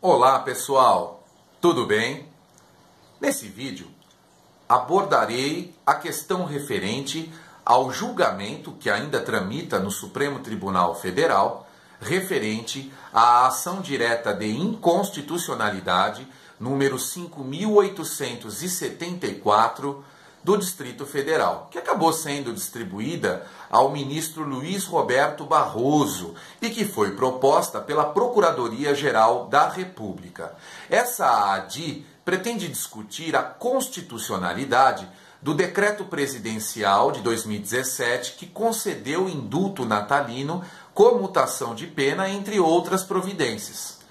Olá pessoal, tudo bem? Nesse vídeo abordarei a questão referente ao julgamento que ainda tramita no Supremo Tribunal Federal referente à ação direta de inconstitucionalidade número 5.874 do Distrito Federal, que acabou sendo distribuída ao ministro Luiz Roberto Barroso e que foi proposta pela Procuradoria-Geral da República. Essa ADI pretende discutir a constitucionalidade do decreto presidencial de 2017 que concedeu indulto natalino, comutação de pena, entre outras providências.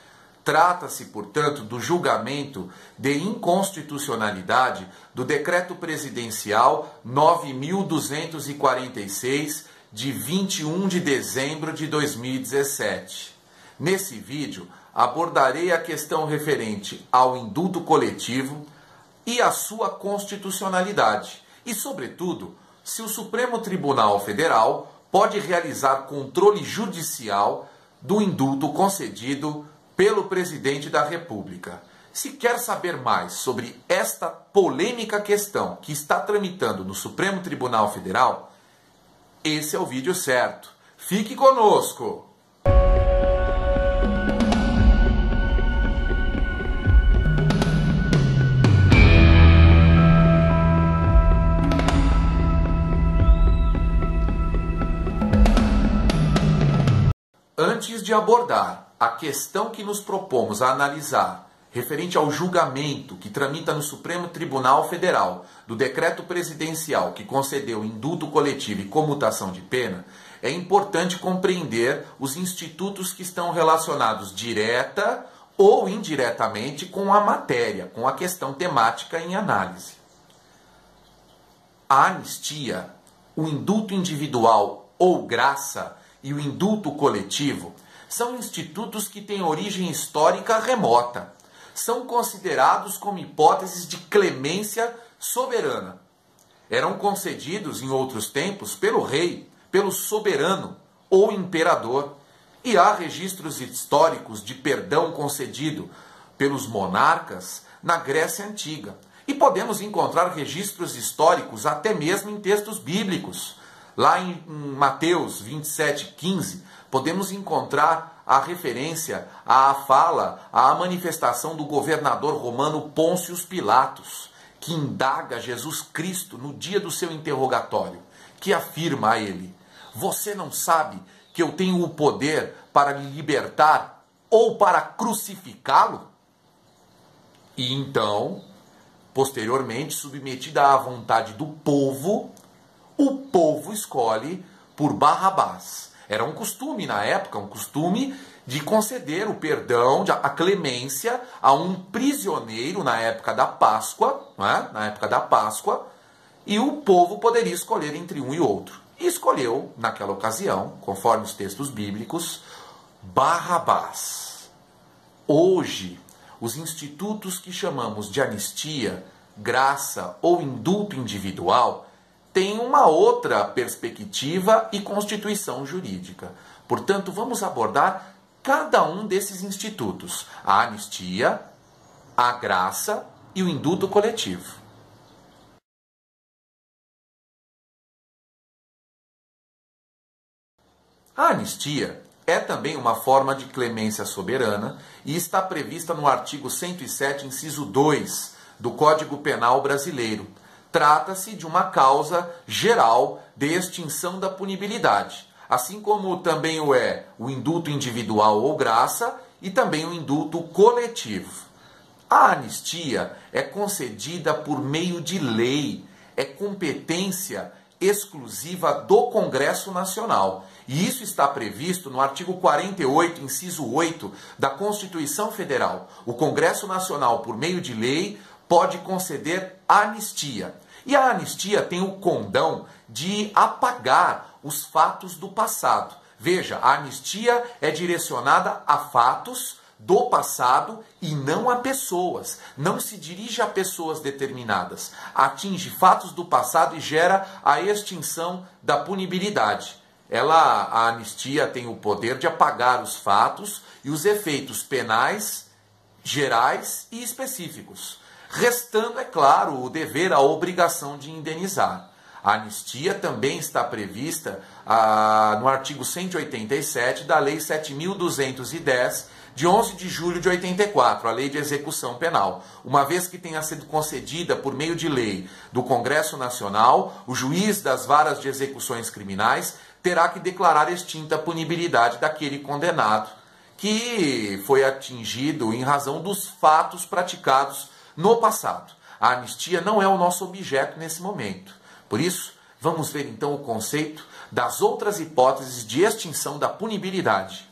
Trata-se, portanto, do julgamento de inconstitucionalidade do Decreto Presidencial 9.246, de 21 de dezembro de 2017. Nesse vídeo, abordarei a questão referente ao indulto coletivo e a sua constitucionalidade e, sobretudo, se o Supremo Tribunal Federal pode realizar controle judicial do indulto concedido pelo presidente da República. Se quer saber mais sobre esta polêmica questão que está tramitando no Supremo Tribunal Federal, esse é o vídeo certo. Fique conosco! Antes de abordar a questão que nos propomos a analisar, referente ao julgamento que tramita no Supremo Tribunal Federal do decreto presidencial que concedeu indulto coletivo e comutação de pena, é importante compreender os institutos que estão relacionados direta ou indiretamente com a matéria, com a questão temática em análise. A anistia, o indulto individual ou graça e o indulto coletivo são institutos que têm origem histórica remota. São considerados como hipóteses de clemência soberana. Eram concedidos em outros tempos pelo rei, pelo soberano ou imperador. E há registros históricos de perdão concedido pelos monarcas na Grécia Antiga. E podemos encontrar registros históricos até mesmo em textos bíblicos. Lá em Mateus 27:15, podemos encontrar a referência à fala, à manifestação do governador romano Pôncio Pilatos, que indaga Jesus Cristo no dia do seu interrogatório, que afirma a ele: "Você não sabe que eu tenho o poder para lhe libertar ou para crucificá-lo?" E então, posteriormente, submetida à vontade do povo, o povo escolhe por Barrabás. Era um costume na época, um costume de conceder o perdão, a clemência a um prisioneiro na época da Páscoa, não é? Na época da Páscoa, e o povo poderia escolher entre um e outro. E escolheu, naquela ocasião, conforme os textos bíblicos, Barrabás. Hoje, os institutos que chamamos de anistia, graça ou indulto individual tem uma outra perspectiva e constituição jurídica. Portanto, vamos abordar cada um desses institutos: a anistia, a graça e o indulto coletivo. A anistia é também uma forma de clemência soberana e está prevista no artigo 107, inciso 2 do Código Penal Brasileiro. Trata-se de uma causa geral de extinção da punibilidade, assim como também o é o indulto individual ou graça e também o indulto coletivo. A anistia é concedida por meio de lei, é competência exclusiva do Congresso Nacional. E isso está previsto no artigo 48, inciso 8 da Constituição Federal. O Congresso Nacional, por meio de lei, pode conceder anistia. E a anistia tem o condão de apagar os fatos do passado. Veja, a anistia é direcionada a fatos do passado e não a pessoas. Não se dirige a pessoas determinadas. Atinge fatos do passado e gera a extinção da punibilidade. A anistia tem o poder de apagar os fatos e os efeitos penais gerais e específicos, restando, é claro, o dever, a obrigação de indenizar. A anistia também está prevista no artigo 187 da Lei 7.210, de 11 de julho de 84, a Lei de Execução Penal. Uma vez que tenha sido concedida por meio de lei do Congresso Nacional, o juiz das varas de execuções criminais terá que declarar extinta a punibilidade daquele condenado que foi atingido em razão dos fatos praticados no passado. A anistia não é o nosso objeto nesse momento. Por isso, vamos ver então o conceito das outras hipóteses de extinção da punibilidade.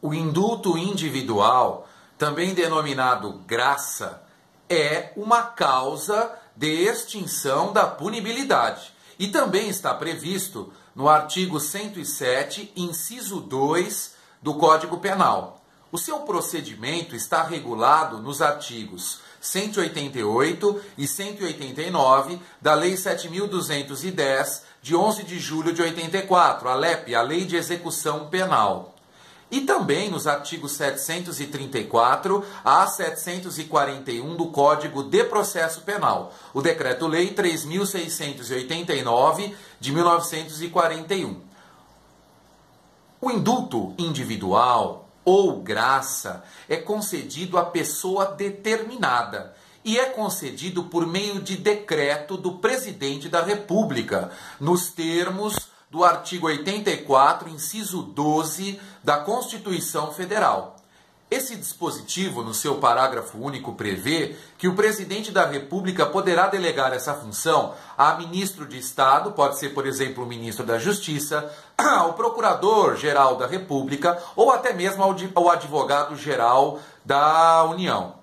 O indulto individual, também denominado graça, é uma causa de extinção da punibilidade e também está previsto no artigo 107, inciso 2 do Código Penal. O seu procedimento está regulado nos artigos 188 e 189 da Lei 7.210, de 11 de julho de 84, a LEP, a Lei de Execução Penal. E também nos artigos 734 a 741 do Código de Processo Penal, o Decreto-Lei 3.689 de 1941. O indulto individual ou graça é concedido à pessoa determinada e é concedido por meio de decreto do Presidente da República, nos termos do artigo 84, inciso 12 da Constituição Federal. Esse dispositivo, no seu parágrafo único, prevê que o Presidente da República poderá delegar essa função a ministro de Estado, pode ser, por exemplo, o ministro da Justiça, ao Procurador-Geral da República ou até mesmo ao Advogado-Geral da União.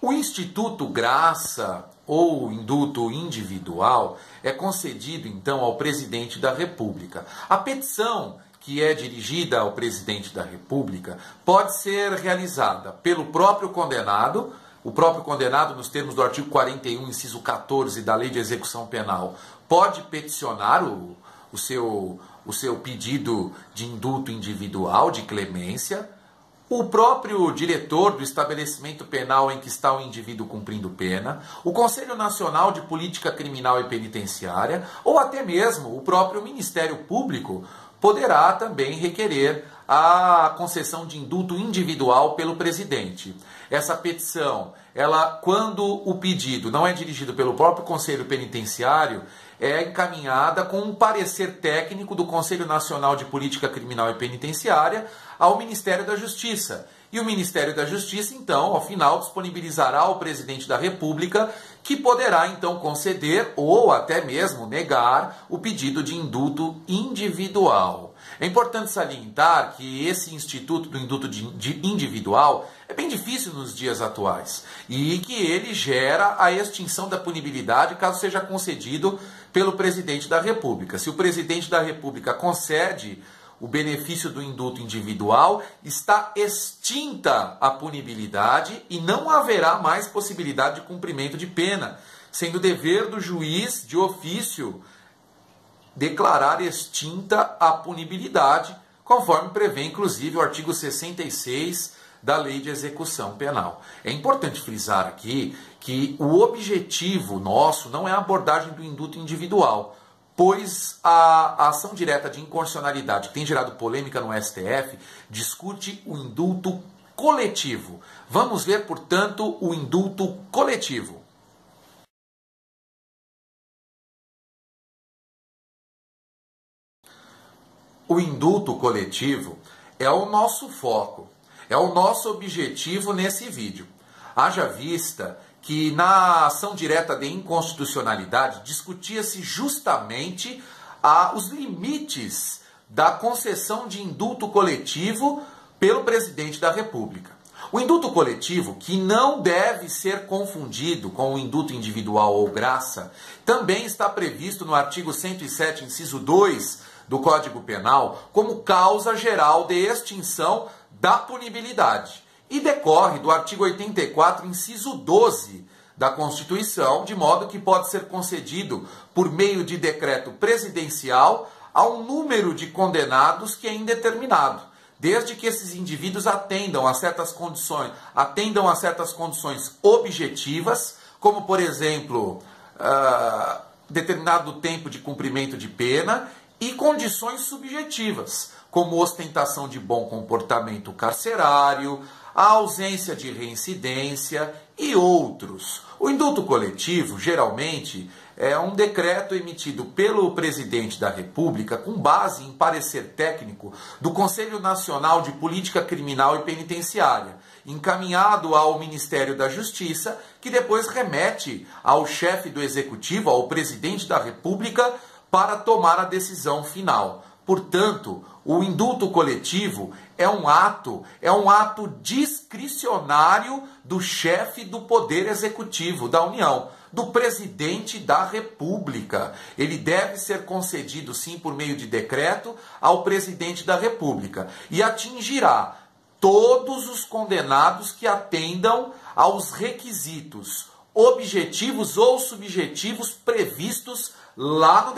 O Instituto Graça ou indulto individual é concedido, então, ao Presidente da República. A petição que é dirigida ao Presidente da República pode ser realizada pelo próprio condenado, o próprio condenado, nos termos do artigo 41, inciso 14 da Lei de Execução Penal, pode peticionar o seu pedido de indulto individual, de clemência. O próprio diretor do estabelecimento penal em que está o indivíduo cumprindo pena, o Conselho Nacional de Política Criminal e Penitenciária, ou até mesmo o próprio Ministério Público poderá também requerer a concessão de indulto individual pelo presidente. Essa petição, quando o pedido não é dirigido pelo próprio Conselho Penitenciário, é encaminhada com um parecer técnico do Conselho Nacional de Política Criminal e Penitenciária ao Ministério da Justiça. E o Ministério da Justiça, então, ao final, disponibilizará ao Presidente da República, que poderá, então, conceder ou até mesmo negar o pedido de indulto individual. É importante salientar que esse instituto do indulto individual é bem difícil nos dias atuais e que ele gera a extinção da punibilidade caso seja concedido pelo Presidente da República. Se o Presidente da República concede o benefício do indulto individual, está extinta a punibilidade e não haverá mais possibilidade de cumprimento de pena, sendo dever do juiz de ofício declarar extinta a punibilidade, conforme prevê inclusive o artigo 66 da Lei de Execução Penal. É importante frisar aqui que o objetivo nosso não é a abordagem do indulto individual, pois a ação direta de inconstitucionalidade, que tem gerado polêmica no STF, discute o indulto coletivo. Vamos ver, portanto, o indulto coletivo. O indulto coletivo é o nosso foco, é o nosso objetivo nesse vídeo. Haja vista que na ação direta de inconstitucionalidade discutia-se justamente os limites da concessão de indulto coletivo pelo Presidente da República. O indulto coletivo, que não deve ser confundido com o indulto individual ou graça, também está previsto no artigo 107, inciso 2 do Código Penal, como causa geral de extinção da punibilidade. E decorre do artigo 84, inciso 12 da Constituição, de modo que pode ser concedido por meio de decreto presidencial há um número de condenados que é indeterminado, desde que esses indivíduos atendam a certas condições objetivas, como, por exemplo, determinado tempo de cumprimento de pena, e condições subjetivas, como ostentação de bom comportamento carcerário, a ausência de reincidência e outros. O indulto coletivo, geralmente, é um decreto emitido pelo presidente da República com base em parecer técnico do Conselho Nacional de Política Criminal e Penitenciária, encaminhado ao Ministério da Justiça, que depois remete ao chefe do Executivo, ao presidente da República, para tomar a decisão final. Portanto, o indulto coletivo é um ato discricionário do chefe do Poder Executivo da União, do presidente da República. Ele deve ser concedido, sim, por meio de decreto, ao presidente da República e atingirá todos os condenados que atendam aos requisitos objetivos ou subjetivos previstos lá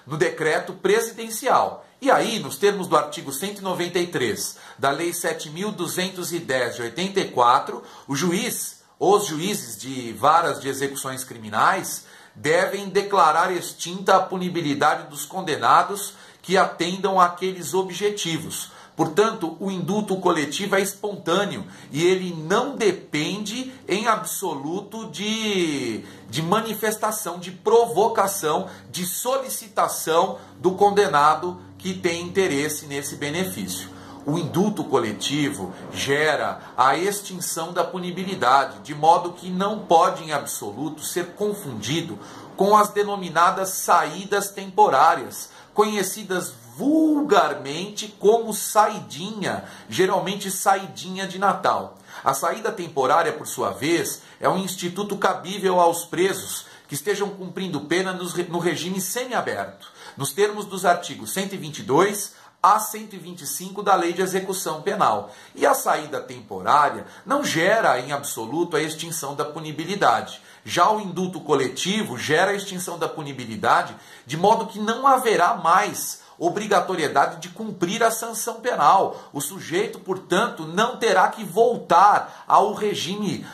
no decreto presidencial. E aí, nos termos do artigo 193 da Lei 7.210 de 84, os juízes de varas de execuções criminais devem declarar extinta a punibilidade dos condenados que atendam àqueles objetivos. Portanto, o indulto coletivo é espontâneo e ele não depende em absoluto de manifestação, de provocação, de solicitação do condenado que tem interesse nesse benefício. O indulto coletivo gera a extinção da punibilidade, de modo que não pode em absoluto ser confundido com as denominadas saídas temporárias, conhecidas vulgarmente como saidinha, geralmente saidinha de Natal. A saída temporária, por sua vez, é um instituto cabível aos presos que estejam cumprindo pena no regime semiaberto, nos termos dos artigos 122 a 125 da Lei de Execução Penal. E a saída temporária não gera, em absoluto, a extinção da punibilidade. Já o indulto coletivo gera a extinção da punibilidade, de modo que não haverá mais obrigatoriedade de cumprir a sanção penal. O sujeito, portanto, não terá que voltar ao regime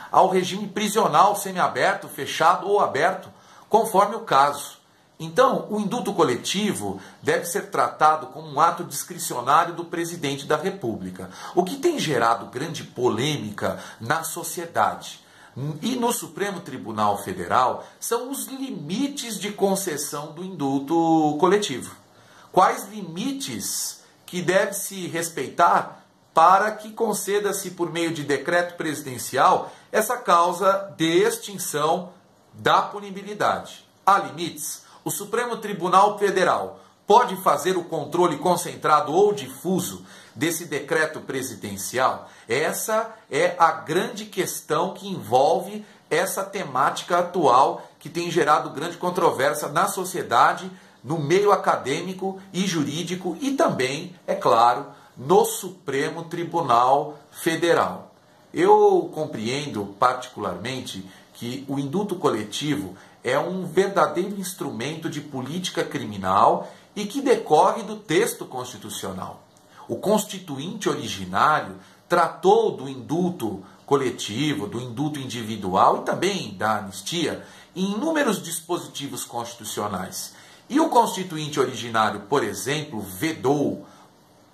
prisional semiaberto, fechado ou aberto, conforme o caso. Então, o indulto coletivo deve ser tratado como um ato discricionário do presidente da República, o que tem gerado grande polêmica na sociedade. E no Supremo Tribunal Federal são os limites de concessão do indulto coletivo. Quais limites que deve se respeitar para que conceda-se por meio de decreto presidencial essa causa de extinção da punibilidade? Há limites? O Supremo Tribunal Federal pode fazer o controle concentrado ou difuso desse decreto presidencial? Essa é a grande questão que envolve essa temática atual que tem gerado grande controvérsia na sociedade, no meio acadêmico e jurídico e também, é claro, no Supremo Tribunal Federal. Eu compreendo particularmente que o indulto coletivo é um verdadeiro instrumento de política criminal e que decorre do texto constitucional. O Constituinte originário tratou do indulto coletivo, do indulto individual e também da anistia em inúmeros dispositivos constitucionais. E o Constituinte originário, por exemplo,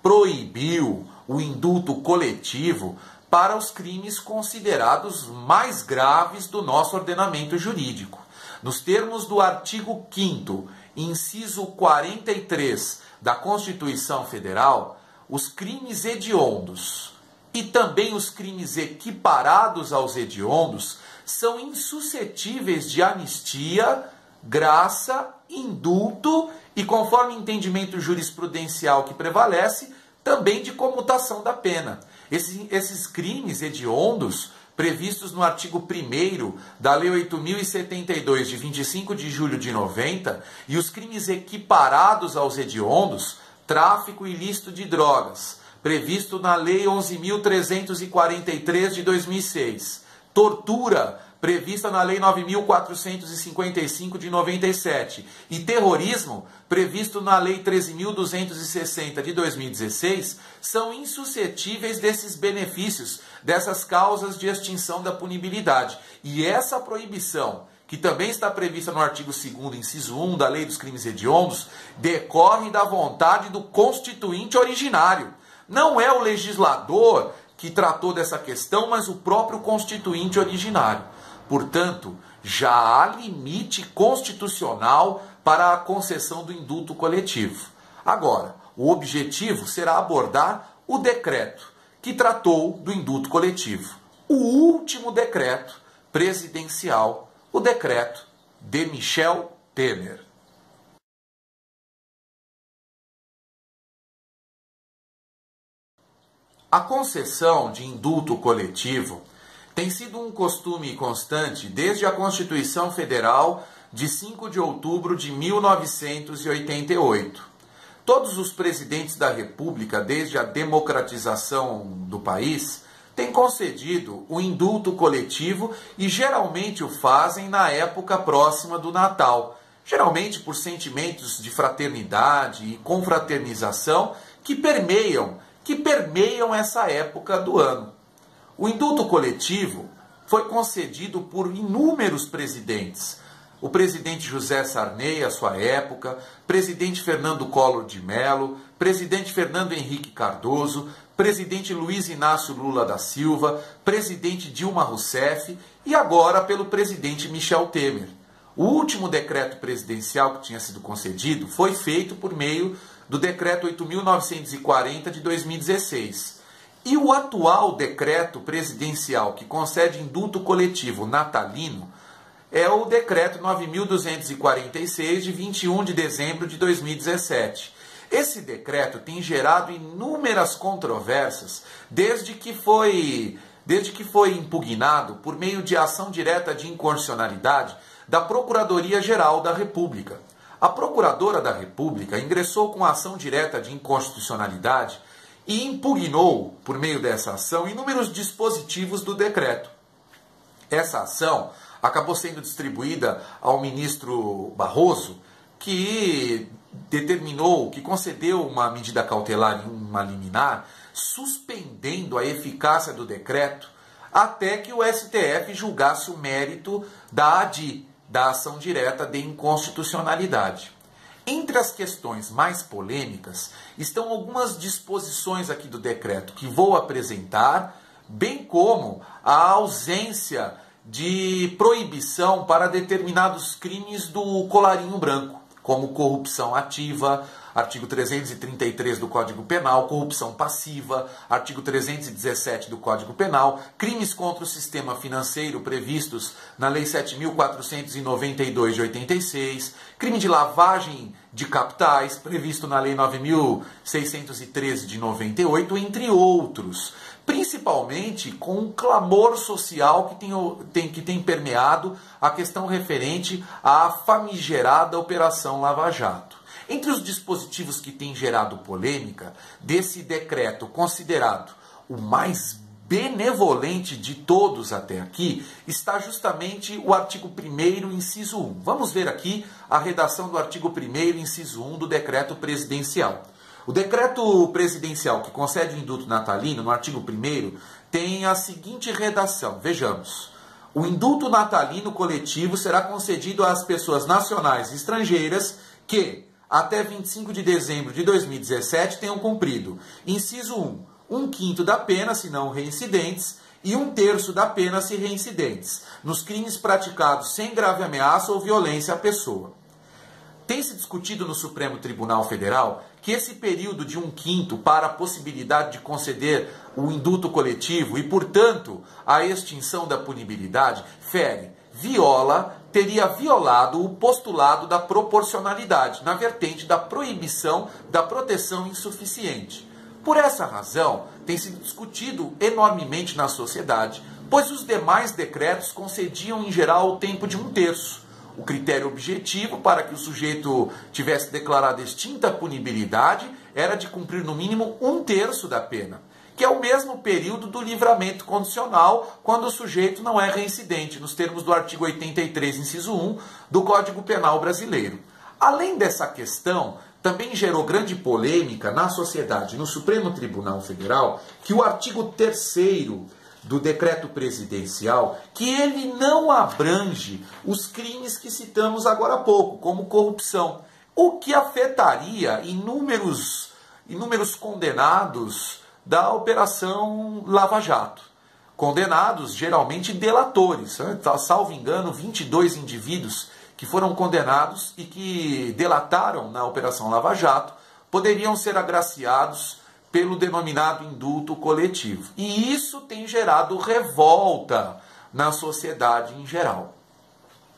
proibiu o indulto coletivo para os crimes considerados mais graves do nosso ordenamento jurídico. Nos termos do artigo 5º, inciso 43 da Constituição Federal, os crimes hediondos e também os crimes equiparados aos hediondos são insuscetíveis de anistia, graça, indulto e, conforme entendimento jurisprudencial que prevalece, também de comutação da pena. Esses crimes hediondos, previstos no artigo 1º da Lei 8.072, de 25 de julho de 90, e os crimes equiparados aos hediondos, tráfico ilícito de drogas, previsto na Lei 11.343, de 2006, tortura, prevista na Lei 9.455 de 97, e terrorismo, previsto na Lei 13.260 de 2016, são insuscetíveis desses benefícios, dessas causas de extinção da punibilidade. E essa proibição, que também está prevista no artigo 2º, inciso 1 da Lei dos Crimes Hediondos, decorre da vontade do constituinte originário. Não é o legislador que tratou dessa questão, mas o próprio constituinte originário. Portanto, já há limite constitucional para a concessão do indulto coletivo. Agora, o objetivo será abordar o decreto que tratou do indulto coletivo. O último decreto presidencial, o decreto de Michel Temer. A concessão de indulto coletivo tem sido um costume constante desde a Constituição Federal de 5 de outubro de 1988. Todos os presidentes da República, desde a democratização do país, têm concedido o indulto coletivo e geralmente o fazem na época próxima do Natal, geralmente por sentimentos de fraternidade e confraternização que permeiam essa época do ano. O indulto coletivo foi concedido por inúmeros presidentes. O presidente José Sarney, à sua época, presidente Fernando Collor de Mello, presidente Fernando Henrique Cardoso, presidente Luiz Inácio Lula da Silva, presidente Dilma Rousseff e agora pelo presidente Michel Temer. O último decreto presidencial que tinha sido concedido foi feito por meio do decreto 8.940 de 2016. E o atual decreto presidencial que concede indulto coletivo natalino é o decreto 9.246 de 21 de dezembro de 2017. Esse decreto tem gerado inúmeras controvérsias desde que foi impugnado por meio de ação direta de inconstitucionalidade da Procuradoria-Geral da República. A Procuradora da República ingressou com ação direta de inconstitucionalidade e impugnou, por meio dessa ação, inúmeros dispositivos do decreto. Essa ação acabou sendo distribuída ao ministro Barroso, que concedeu uma medida cautelar e uma liminar, suspendendo a eficácia do decreto até que o STF julgasse o mérito da ADI, da ação direta de inconstitucionalidade. Entre as questões mais polêmicas estão algumas disposições aqui do decreto que vou apresentar, bem como a ausência de proibição para determinados crimes do colarinho branco, como corrupção ativa, artigo 333 do Código Penal, corrupção passiva, artigo 317 do Código Penal, crimes contra o sistema financeiro previstos na Lei 7.492 de 86, crime de lavagem de capitais previsto na Lei 9.613 de 98, entre outros. Principalmente com um clamor social que tem permeado a questão referente à famigerada Operação Lava Jato. Entre os dispositivos que têm gerado polêmica desse decreto considerado o mais benevolente de todos até aqui, está justamente o artigo 1º, inciso 1. Vamos ver aqui a redação do artigo 1º, inciso 1 do decreto presidencial. O decreto presidencial que concede o indulto natalino, no artigo 1º, tem a seguinte redação. Vejamos. O indulto natalino coletivo será concedido às pessoas nacionais e estrangeiras que, até 25 de dezembro de 2017, tenham cumprido, inciso 1, 1/5 da pena, se não reincidentes, e 1/3 da pena, se reincidentes, nos crimes praticados sem grave ameaça ou violência à pessoa. Tem-se discutido no Supremo Tribunal Federal que esse período de 1/5 para a possibilidade de conceder o indulto coletivo e, portanto, a extinção da punibilidade, teria violado o postulado da proporcionalidade, na vertente da proibição da proteção insuficiente. Por essa razão, tem sido discutido enormemente na sociedade, pois os demais decretos concediam, em geral, o tempo de 1/3. O critério objetivo para que o sujeito tivesse declarado extinta a punibilidade era de cumprir no mínimo 1/3 da pena. que é o mesmo período do livramento condicional, quando o sujeito não é reincidente, nos termos do artigo 83, inciso 1, do Código Penal brasileiro. Além dessa questão, também gerou grande polêmica na sociedade, no Supremo Tribunal Federal, que o artigo 3º do decreto presidencial, que ele não abrange os crimes que citamos agora há pouco, como corrupção, o que afetaria inúmeros condenados da Operação Lava Jato. Condenados, geralmente delatores, né? Salvo engano, 22 indivíduos que foram condenados e que delataram na Operação Lava Jato poderiam ser agraciados pelo denominado indulto coletivo. E isso tem gerado revolta na sociedade em geral.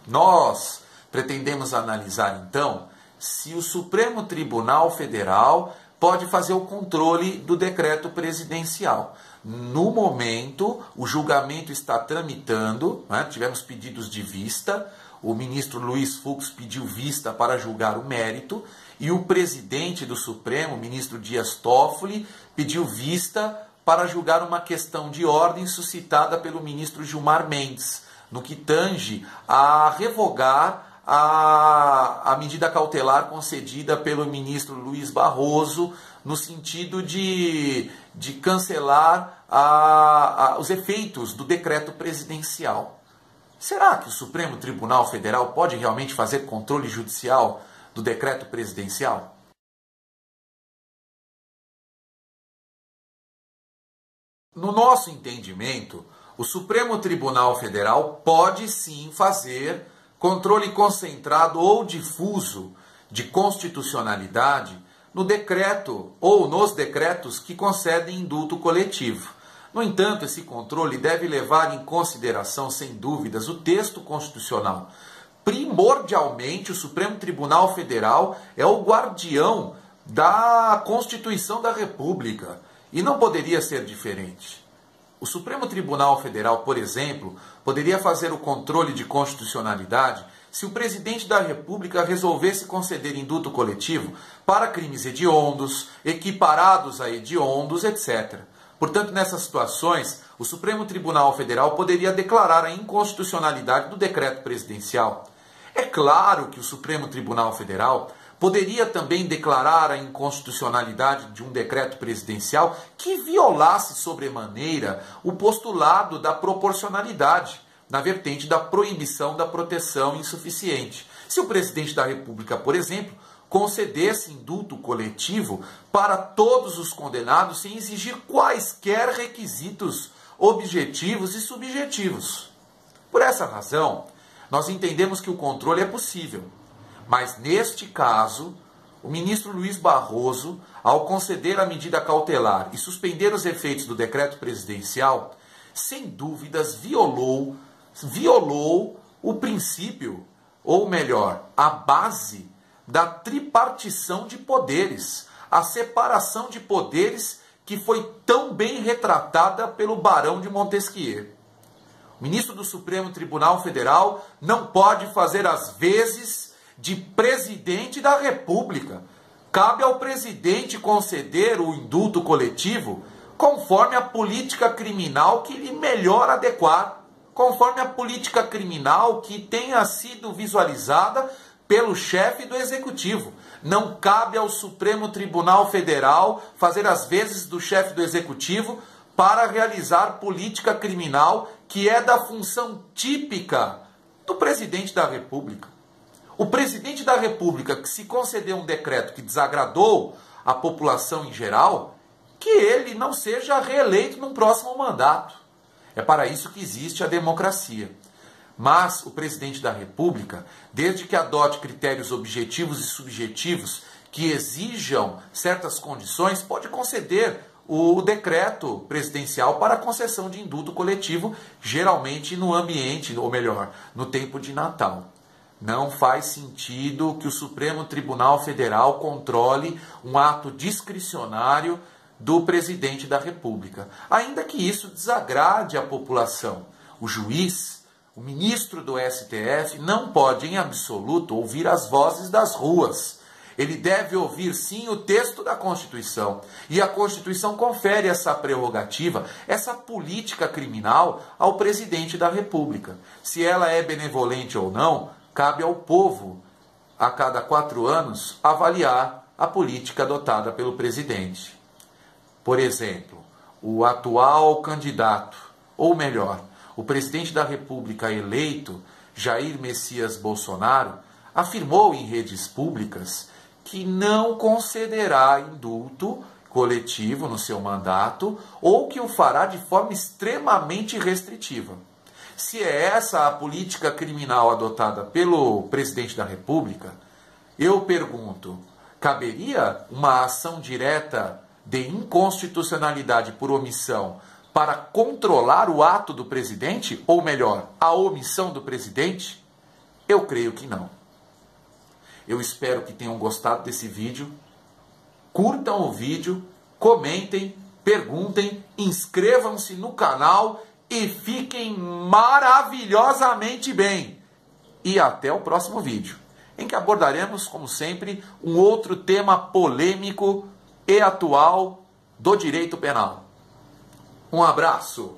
Nós pretendemos analisar, então, se o Supremo Tribunal Federal pode fazer o controle do decreto presidencial. No momento, o julgamento está tramitando, né? Tivemos pedidos de vista, o ministro Luiz Fux pediu vista para julgar o mérito, e o presidente do Supremo, o ministro Dias Toffoli, pediu vista para julgar uma questão de ordem suscitada pelo ministro Gilmar Mendes, no que tange a revogar a medida cautelar concedida pelo ministro Luiz Barroso, no sentido de cancelar os efeitos do decreto presidencial. Será que o Supremo Tribunal Federal pode realmente fazer controle judicial do decreto presidencial? No nosso entendimento, o Supremo Tribunal Federal pode sim fazer controle concentrado ou difuso de constitucionalidade no decreto ou nos decretos que concedem indulto coletivo. No entanto, esse controle deve levar em consideração, sem dúvidas, o texto constitucional. Primordialmente, o Supremo Tribunal Federal é o guardião da Constituição da República e não poderia ser diferente. O Supremo Tribunal Federal, por exemplo, poderia fazer o controle de constitucionalidade se o presidente da República resolvesse conceder indulto coletivo para crimes hediondos, equiparados a hediondos, etc. Portanto, nessas situações, o Supremo Tribunal Federal poderia declarar a inconstitucionalidade do decreto presidencial. É claro que o Supremo Tribunal Federal poderia também declarar a inconstitucionalidade de um decreto presidencial que violasse sobremaneira o postulado da proporcionalidade, na vertente da proibição da proteção insuficiente. Se o presidente da República, por exemplo, concedesse indulto coletivo para todos os condenados sem exigir quaisquer requisitos objetivos e subjetivos. Por essa razão, nós entendemos que o controle é possível. Mas, neste caso, o ministro Luiz Barroso, ao conceder a medida cautelar e suspender os efeitos do decreto presidencial, sem dúvidas violou o princípio, ou melhor, a base da tripartição de poderes, a separação de poderes que foi tão bem retratada pelo Barão de Montesquieu. O ministro do Supremo Tribunal Federal não pode fazer as vezes de presidente da República. Cabe ao presidente conceder o indulto coletivo conforme a política criminal que lhe melhor adequar, conforme a política criminal que tenha sido visualizada pelo chefe do Executivo. Não cabe ao Supremo Tribunal Federal fazer as vezes do chefe do Executivo para realizar política criminal que é da função típica do presidente da República. O presidente da República, que se conceder um decreto que desagradou a população em geral, que ele não seja reeleito num próximo mandato. É para isso que existe a democracia. Mas o presidente da República, desde que adote critérios objetivos e subjetivos que exijam certas condições, pode conceder o decreto presidencial para a concessão de indulto coletivo, geralmente no ambiente, ou melhor, no tempo de Natal. Não faz sentido que o Supremo Tribunal Federal controle um ato discricionário do presidente da República, ainda que isso desagrade a população. O juiz, o ministro do STF, não pode, em absoluto, ouvir as vozes das ruas. Ele deve ouvir sim o texto da Constituição. E a Constituição confere essa prerrogativa, essa política criminal ao presidente da República. Se ela é benevolente ou não, cabe ao povo, a cada 4 anos, avaliar a política adotada pelo presidente. Por exemplo, o atual candidato, ou melhor, o presidente da República eleito, Jair Messias Bolsonaro, afirmou em redes públicas que não concederá indulto coletivo no seu mandato ou que o fará de forma extremamente restritiva. Se é essa a política criminal adotada pelo presidente da República, eu pergunto, caberia uma ação direta de inconstitucionalidade por omissão para controlar o ato do presidente, ou melhor, a omissão do presidente? Eu creio que não. Eu espero que tenham gostado desse vídeo. Curtam o vídeo, comentem, perguntem, inscrevam-se no canal e fiquem maravilhosamente bem. E até o próximo vídeo, em que abordaremos, como sempre, um outro tema polêmico e atual do direito penal. Um abraço!